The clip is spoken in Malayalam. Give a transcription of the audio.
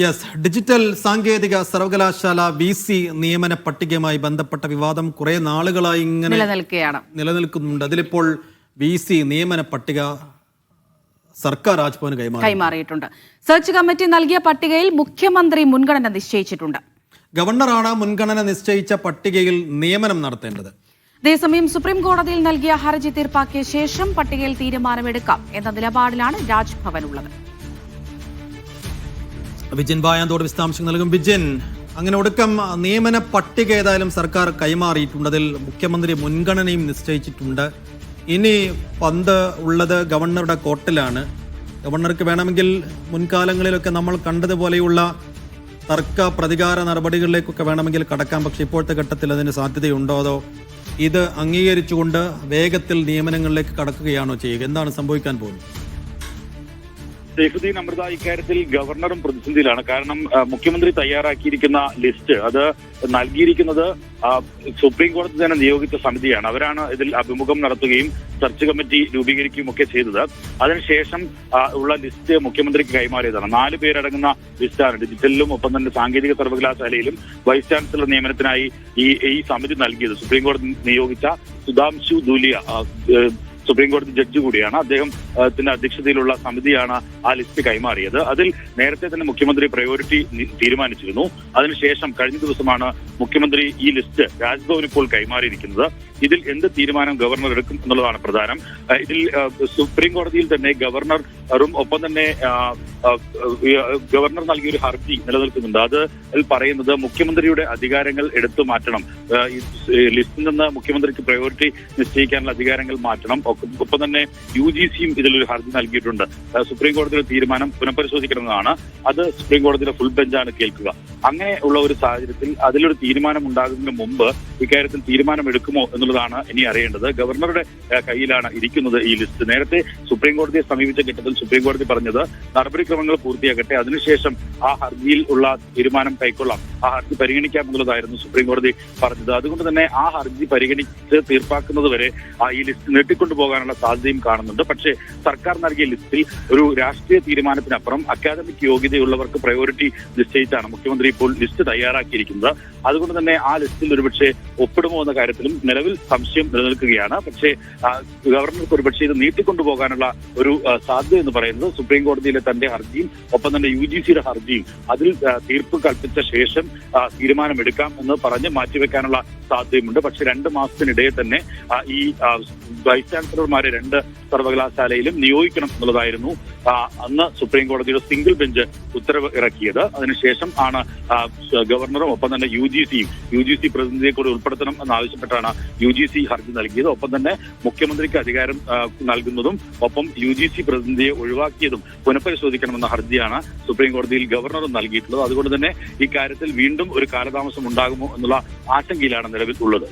യെസ്, ഡിജിറ്റൽ സാങ്കേതിക സർവകലാശാല VC നിയമന പട്ടികയുമായി ബന്ധപ്പെട്ട വിവാദം കുറെ നാളുകളായി ഇങ്ങനെ നിലനിൽക്കുന്നുണ്ട്. അതിലിപ്പോൾ VC നിയമന പട്ടിക സർക്കാർ രാജ്ഭവന് കൈമാറിയിട്ടുണ്ട്. സെർച്ച് കമ്മിറ്റി നൽകിയ പട്ടികയിൽ മുഖ്യമന്ത്രി മുൻഗണന നിശ്ചയിച്ചിട്ടുണ്ട്. ഗവർണറാണ് മുൻഗണന നിശ്ചയിച്ച പട്ടികയിൽ നിയമനം നടത്തേണ്ടത്. അതേസമയം സുപ്രീം കോടതിയിൽ നൽകിയ ഹർജി തീർപ്പാക്കിയ ശേഷം പട്ടികയിൽ തീരുമാനമെടുക്കാം എന്ന നിലപാടിലാണ് രാജ്ഭവൻ ഉള്ളത്. വിജിൻ വായാന്തോട് വിശദാംശങ്ങൾ നൽകും. വിജിൻ, അങ്ങനെ ഒടുക്കം നിയമന പട്ടിക ഏതായാലും സർക്കാർ കൈമാറിയിട്ടുണ്ട്. അതിൽ മുഖ്യമന്ത്രി മുൻഗണനയും നിശ്ചയിച്ചിട്ടുണ്ട്. ഇനി പന്ത് ഉള്ളത് ഗവർണറുടെ കോർട്ടിലാണ്. ഗവർണർക്ക് വേണമെങ്കിൽ മുൻകാലങ്ങളിലൊക്കെ നമ്മൾ കണ്ടതുപോലെയുള്ള തർക്ക പ്രതികാര നടപടികളിലേക്കൊക്കെ വേണമെങ്കിൽ കടക്കാം. പക്ഷെ ഇപ്പോഴത്തെ ഘട്ടത്തിൽ അതിന് സാധ്യതയുണ്ടോ, അതോ ഇത് അംഗീകരിച്ചുകൊണ്ട് വേഗത്തിൽ നിയമനങ്ങളിലേക്ക് കടക്കുകയാണോ ചെയ്യുക? എന്താണ് സംഭവിക്കാൻ പോകുന്നത്? സൈഫുദ്ദീൻ അമൃത, ഇക്കാര്യത്തിൽ ഗവർണറും പ്രതിസന്ധിയിലാണ്. കാരണം മുഖ്യമന്ത്രി തയ്യാറാക്കിയിരിക്കുന്ന ലിസ്റ്റ് അത് നൽകിയിരിക്കുന്നത് സുപ്രീം കോടതി തന്നെ നിയോഗിച്ച സമിതിയാണ്. അവരാണ് ഇതിൽ അഭിമുഖം നടത്തുകയും സെർച്ച് കമ്മിറ്റി രൂപീകരിക്കുകയും ഒക്കെ ചെയ്തത്. അതിനുശേഷം ഉള്ള ലിസ്റ്റ് മുഖ്യമന്ത്രിക്ക് കൈമാറിയതാണ്. 4 പേരടങ്ങുന്ന ലിസ്റ്റാണ് ഡിജിറ്റലിലും ഒപ്പം തന്നെ സാങ്കേതിക സർവകലാശാലയിലും വൈസ് ചാൻസലർ നിയമനത്തിനായി ഈ സമിതി നൽകിയത്. സുപ്രീം കോടതി നിയോഗിച്ച സുധാംശു ധൂലിയ സുപ്രീം കോടതി ജഡ്ജി കൂടിയാണ്. അദ്ദേഹത്തിന്റെ അധ്യക്ഷതയിലുള്ള സമിതിയാണ് ആ ലിസ്റ്റ് കൈമാറിയത്. അതിൽ നേരത്തെ തന്നെ മുഖ്യമന്ത്രി പ്രയോറിറ്റി തീരുമാനിച്ചിരുന്നു. അതിനുശേഷം കഴിഞ്ഞ ദിവസമാണ് മുഖ്യമന്ത്രി ഈ ലിസ്റ്റ് രാജ്ഭവൻ ഇപ്പോൾ കൈമാറിയിരിക്കുന്നത്. ഇതിൽ എന്ത് തീരുമാനം ഗവർണർ എടുക്കും എന്നുള്ളതാണ് പ്രധാനം. ഇതിൽ സുപ്രീം കോടതിയിൽ തന്നെ ഗവർണറും ഒപ്പം തന്നെ ഗവർണർ നൽകിയൊരു ഹർജി നിലനിൽക്കുന്നുണ്ട്. അതിൽ പറയുന്നത് മുഖ്യമന്ത്രിയുടെ അധികാരങ്ങൾ എടുത്തു മാറ്റണം. ലിസ്റ്റിൽ നിന്ന് മുഖ്യമന്ത്രിക്ക് പ്രയോറിറ്റി നിശ്ചയിക്കാനുള്ള അധികാരങ്ങൾ മാറ്റണം. ഒപ്പം തന്നെ UGCയും ഇതിലൊരു ഹർജി നൽകിയിട്ടുണ്ട്. സുപ്രീം കോടതിയുടെ തീരുമാനം പുനഃപരിശോധിക്കണമെന്നാണ്. അത് സുപ്രീം കോടതിയുടെ ഫുൾ ബെഞ്ചാണ് കേൾക്കുക. അങ്ങനെ ഉള്ള ഒരു സാഹചര്യത്തിൽ അതിലൊരു തീരുമാനം ഉണ്ടാകുന്നതിന് മുമ്പ് ഇക്കാര്യത്തിൽ തീരുമാനമെടുക്കുമോ എന്നുള്ളതാണ് ഇനി അറിയേണ്ടത്. ഗവർണറുടെ കയ്യിലാണ് ഇരിക്കുന്നത് ഈ ലിസ്റ്റ്. നേരത്തെ സുപ്രീം കോടതിയെ സമീപിച്ച ഘട്ടത്തിൽ സുപ്രീം കോടതി പറഞ്ഞത് നടപടിക്രമങ്ങൾ പൂർത്തിയാക്കട്ടെ, അതിനുശേഷം ആ ഹർജിയിൽ ഉള്ള തീരുമാനം കൈക്കൊള്ളാം, ആ ഹർജി പരിഗണിക്കാം എന്നുള്ളതായിരുന്നു സുപ്രീം കോടതി പറഞ്ഞത്. അതുകൊണ്ട് തന്നെ ആ ഹർജി പരിഗണിച്ച് തീർപ്പാക്കുന്നത് വരെ ഈ ലിസ്റ്റ് നീട്ടിക്കൊണ്ടുപോകാനുള്ള സാധ്യതയും കാണുന്നുണ്ട്. പക്ഷേ സർക്കാർ നൽകിയ ലിസ്റ്റിൽ ഒരു രാഷ്ട്രീയ തീരുമാനത്തിനപ്പുറം അക്കാദമിക് യോഗ്യതയുള്ളവർക്ക് പ്രയോറിറ്റി നിശ്ചയിച്ചാണ് മുഖ്യമന്ത്രി ഇപ്പോൾ ലിസ്റ്റ് തയ്യാറാക്കിയിരിക്കുന്നത്. അതുകൊണ്ട് തന്നെ ആ ലിസ്റ്റിൽ ഒരുപക്ഷെ ഒപ്പിടുമോ എന്ന കാര്യത്തിലും നിലവിൽ സംശയം നിലനിൽക്കുകയാണ്. പക്ഷേ ഗവർണർക്ക് ഒരുപക്ഷെ ഇത് നീട്ടിക്കൊണ്ടുപോകാനുള്ള ഒരു സാധ്യത എന്ന് പറയുന്നത് സുപ്രീം കോടതിയിലെ തന്റെ ഹർജിയും ഒപ്പം തന്നെ UGCയുടെ ഹർജിയും അതിൽ തീർപ്പ് കൽപ്പിച്ച ശേഷം തീരുമാനമെടുക്കാം എന്ന് പറഞ്ഞ് മാറ്റിവെക്കാനുള്ള സാധ്യതയുമുണ്ട്. പക്ഷെ 2 മാസത്തിനിടെ തന്നെ ഈ വൈസ് ചാൻസലർമാരെ 2 സർവകലാശാലയിലും നിയോഗിക്കണം എന്നുള്ളതായിരുന്നു അന്ന് സുപ്രീം കോടതിയുടെ സിംഗിൾ ബെഞ്ച് ഉത്തരവ് ഇറക്കിയത്. അതിനുശേഷം ആണ് ഗവർണറും ഒപ്പം തന്നെ UGC പ്രതിനിധിയെ കൂടി ഉൾപ്പെടുത്തണം എന്നാവശ്യപ്പെട്ടാണ് UGC ഹർജി നൽകിയത്. ഒപ്പം തന്നെ മുഖ്യമന്ത്രിക്ക് അധികാരം നൽകുന്നതും ഒപ്പം UGC പ്രതിനിധിയെ ഒഴിവാക്കിയതും പുനഃപരിശോധിക്കണമെന്ന ഹർജിയാണ് സുപ്രീം കോടതിയിൽ ഗവർണറും നൽകിയിട്ടുള്ളത്. അതുകൊണ്ട് തന്നെ ഇക്കാര്യത്തിൽ വീണ്ടും ഒരു കാലതാമസം ഉണ്ടാകുമോ എന്നുള്ള ആശങ്കയിലാണ് നിലവിൽ ഉള്ളത്.